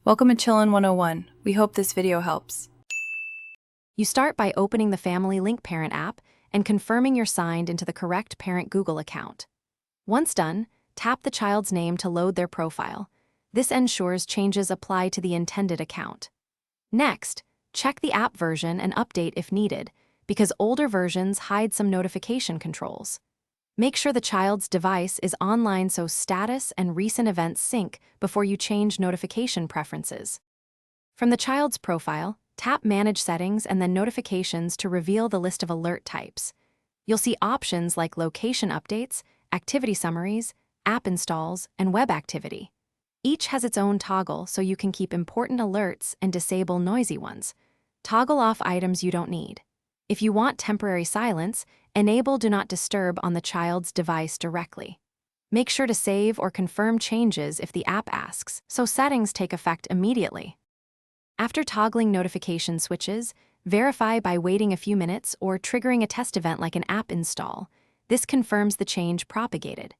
Welcome to Chillin' 101. We hope this video helps. You start by opening the Family Link Parent app and confirming you're signed into the correct parent Google account. Once done, tap the child's name to load their profile. This ensures changes apply to the intended account. Next, check the app version and update if needed, because older versions hide some notification controls. Make sure the child's device is online so status and recent events sync before you change notification preferences. From the child's profile, tap Manage Settings and then Notifications to reveal the list of alert types. You'll see options like location updates, activity summaries, app installs, and web activity. Each has its own toggle so you can keep important alerts and disable noisy ones. Toggle off items you don't need. If you want temporary silence, enable Do Not Disturb on the child's device directly. Make sure to save or confirm changes if the app asks, so settings take effect immediately. After toggling notification switches, verify by waiting a few minutes or triggering a test event like an app install. This confirms the change propagated.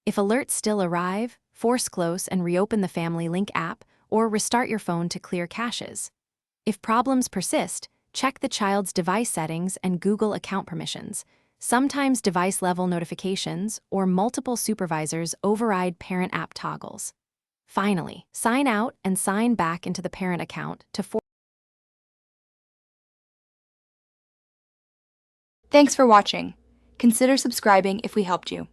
If alerts still arrive, force close and reopen the Family Link app or restart your phone to clear caches. If problems persist, check the child's device settings and Google account permissions. Sometimes device-level notifications or multiple supervisors override parent app toggles. Finally, sign out and sign back into the parent account to Thanks for watching. Consider subscribing if we helped you.